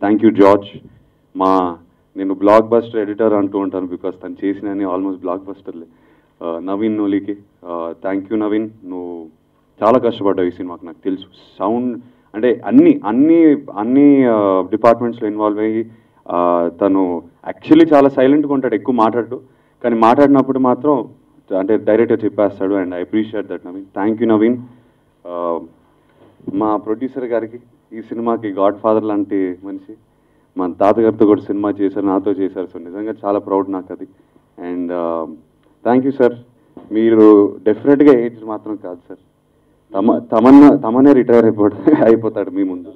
Thank you George. నేను blockbuster editor అంటూ ఉంటాను బికాస్ తను చేసినని ఆల్మోస్ట్ బ్లాక్ బస్టర్లే. నవీన్ నోలికి థ్యాంక్ యూ నవీన్, నువ్వు చాలా కష్టపడ్డావు ఈ సినిమాకి, నాకు తెలుసు. సౌండ్ అంటే అన్ని డిపార్ట్మెంట్స్లో ఇన్వాల్వ్ అయ్యి తను యాక్చువల్లీ చాలా సైలెంట్గా ఉంటాడు, ఎక్కువ మాట్లాడు, కానీ మాట్లాడినప్పుడు మాత్రం అంటే డైరెక్ట్గా చెప్పేస్తాడు. And I appreciate that Naveen. Thank you Naveen. మా ప్రొడ్యూసర్ గారికి, ఈ సినిమాకి గాడ్ ఫాదర్ లాంటి మనిషి, మా తాతగారితో కూడా సినిమా చేశారు, నాతో చేశారు. సో నిజంగా చాలా ప్రౌడ్ నాకు అది. And thank you sir. మీరు డెఫినెట్గా ఏజ్ మాత్రం కాదు సార్, తమనే రిటైర్ అయిపోతాడు మీ ముందు.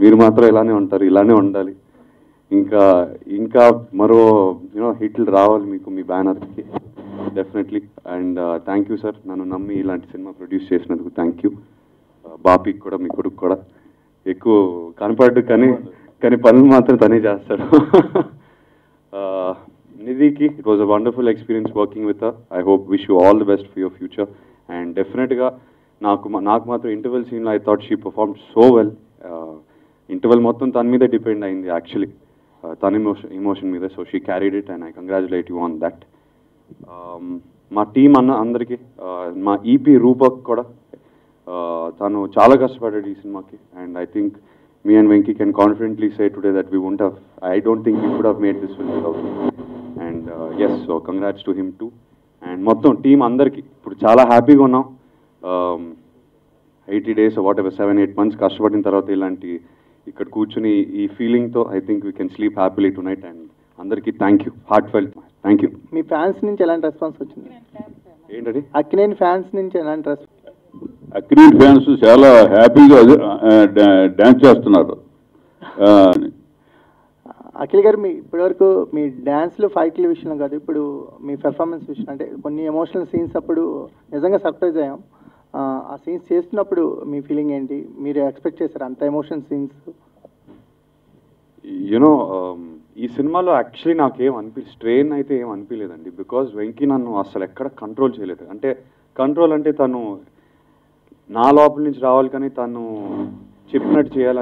మీరు మాత్రం ఇలానే ఉంటారు, ఇలానే ఉండాలి. ఇంకా మరో హిట్లు రావాలి మీకు, మీ బ్యానర్కి definitely. And thank you sir, నన్ను నమ్మి ఇలాంటి సినిమా ప్రొడ్యూస్ చేసినందుకు థ్యాంక్ యూ. బాపీకి కూడా, మీ కొడుకు కూడా ఎక్కువ కనపడ్డు, కానీ పనులు మాత్రం తనే చేస్తాడు. నిధికి it was a wonderful experience working with her. I hope wish you all the best for your future. And డెఫినెట్గా నాకు మాత్రం ఇంటర్వెల్ సీన్లో I thought she performed so well. Interval మొత్తం తన మీద డిపెండ్ అయింది యాక్చువల్లీ, తన ఇమోషన్ మీద. So she carried it and I congratulate you on that. మా టీం అందరికీ, మా ఈపీ రూపక్ కూడా తను చాలా కష్టపడ్డాడు ఈ సినిమాకి. And I think me and Venki can confidently say today that I don't think we could have made this film without him. And yes, so congrats to him too. And మొత్తం team అందరికీ ఇప్పుడు చాలా హ్యాపీగా ఉన్నాం. 80 days or whatever, 7-8 months కష్టపడిన తర్వాత ఇలాంటి ఇక్కడ కూర్చుని ఈ ఫీలింగ్తో I think we can sleep happily tonight. And అందరికీ thank you, heartfelt thank you. మీ ఫ్యాన్స్ నుంచి ఎలాంటి రెస్పాన్స్ వచ్చింది? ఏంటది? అక్కినేని ఫ్యాన్స్ నుంచి ఎలాంటి రెస్పాన్స్? అక్కినేని ఫ్యాన్స్ చాలా హ్యాపీగా డ్యాన్స్ చేస్తున్నారు. అఖిల్ గారు, ఇప్పటివరకు మీ డ్యాన్స్లు ఫైట్ల విషయంలో కాదు, ఇప్పుడు మీ పెర్ఫార్మెన్స్ విషయం, అంటే కొన్ని ఎమోషనల్ సీన్స్ అప్పుడు నిజంగా సర్ప్రైజ్ అయ్యాం. ఆ సీన్స్ చేస్తున్నప్పుడు మీ ఫీలింగ్ ఏంటి? మీరు ఎక్స్పెక్ట్ చేశారు అంత ఎమోషనల్ సీన్స్? యూనో ఈ సినిమాలో యాక్చువల్లీ నాకేం స్ట్రెయిన్ అయితే ఏం అనిపించలేదండి, బికాజ్ వెంకీ నన్ను అసలు ఎక్కడ కంట్రోల్ చేయలేదు. అంటే కంట్రోల్ అంటే తను నా లోపల నుంచి రావాలి, కానీ తను చెప్పినట్టు చేయాలి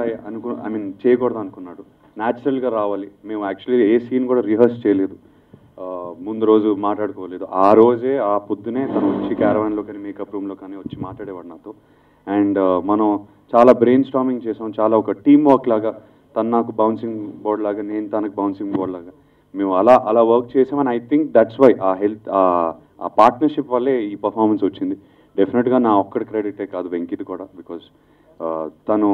చేయకూడదు అనుకున్నాడు. న్యాచురల్గా రావాలి. మేము యాక్చువల్లీ ఏ సీన్ కూడా రిహర్స్ చేయలేదు, ముందు రోజు మాట్లాడుకోలేదు. ఆ రోజే ఆ పొద్దునే తను వచ్చి క్యారవాన్లో కానీ మేకప్ రూమ్లో కానీ వచ్చి మాట్లాడేవాడు నాతో. అండ్ మనం చాలా బ్రెయిన్ స్టార్మింగ్ చేసాం, చాలా ఒక టీమ్ వర్క్ లాగా. తను నాకు బౌన్సింగ్ బోర్డ్ లాగా, నేను తనకు బౌన్సింగ్ బోర్డ్ లాగా మేము అలా వర్క్ చేసామని ఐ థింక్ దట్స్ వై ఆ పార్ట్నర్షిప్ వల్లే ఈ పర్ఫార్మెన్స్ వచ్చింది. డెఫినెట్గా నా ఒక్కడి క్రెడిటే కాదు, వెంకీది కూడా. బికాజ్ తను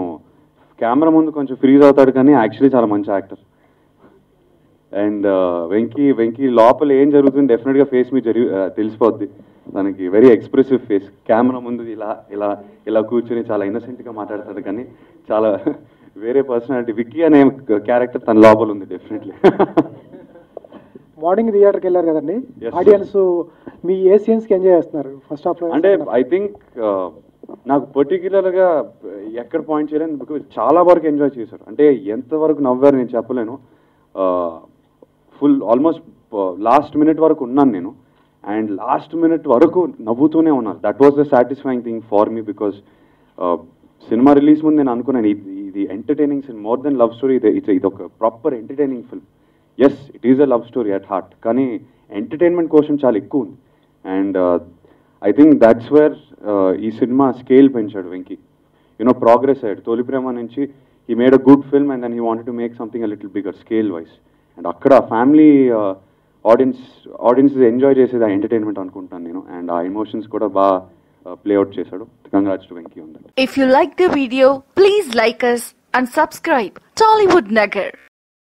కెమెరా ముందు కొంచెం ఫ్రీజ్ అవుతాడు, కానీ యాక్చువల్లీ చాలా మంచి యాక్టర్. అండ్ వెంకీ లోపల ఏం జరుగుతుంది డెఫినెట్గా ఫేస్ మీద తెలిసిపోద్ది. తనకి వెరీ ఎక్స్ప్రెసివ్ ఫేస్. కెమెరా ముందు ఇలా కూర్చొని చాలా ఇన్నసెంట్గా మాట్లాడతాడు, కానీ చాలా వేరే పర్సనాలిటీ. విక్కీ అనే క్యారెక్టర్ తన లోపల ఉంది డెఫినెట్లీ. మార్నింగ్ థియేటర్కి వెళ్ళారు కదండి, ఆడియన్స్ మీ ఏ సీన్స్కి ఎంజాయ్ చేస్తున్నారు ఫస్ట్ హాఫ్? అంటే ఐ థింక్ నాకు పర్టిక్యులర్గా ఎక్కడ పాయింట్ చేయలేను, బికాజ్ చాలా వరకు ఎంజాయ్ చేశారు. అంటే ఎంతవరకు నవ్వారు నేను చెప్పలేను. ఫుల్ ఆల్మోస్ట్ లాస్ట్ మినిట్ వరకు ఉన్నాను నేను, అండ్ లాస్ట్ మినిట్ వరకు నవ్వుతూనే ఉన్నాను. That was the satisfying thing for me, because cinema release ముందు నేను అనుకున్నాను ఇది entertaining cinema, more than love story. ఇది ఒక proper entertaining film. Yes, it is a love story at heart, కానీ ఎంటర్టైన్మెంట్ కోసం చాలా ఎక్కువ ఉంది. And I think that's where ఈ సినిమా స్కేల్ పెంచాడు వెంకీ. ప్రోగ్రెస్ అయ్యాడు. తొలి ప్రేమ నుంచి he made a good film and then he wanted to make something a little bigger scale wise. అండ్ అక్కడ ఫ్యామిలీ ఆడియన్స్ ఎంజాయ్ చేసేది ఆ ఎంటర్టైన్మెంట్ అనుకుంటాను నేను. అండ్ ఆ ఎమోషన్స్ కూడా బాగా ప్లే అవుట్ చేశాడు. Congrats to Venky on that. If you like the video, please like us and subscribe Tollywood Nagar.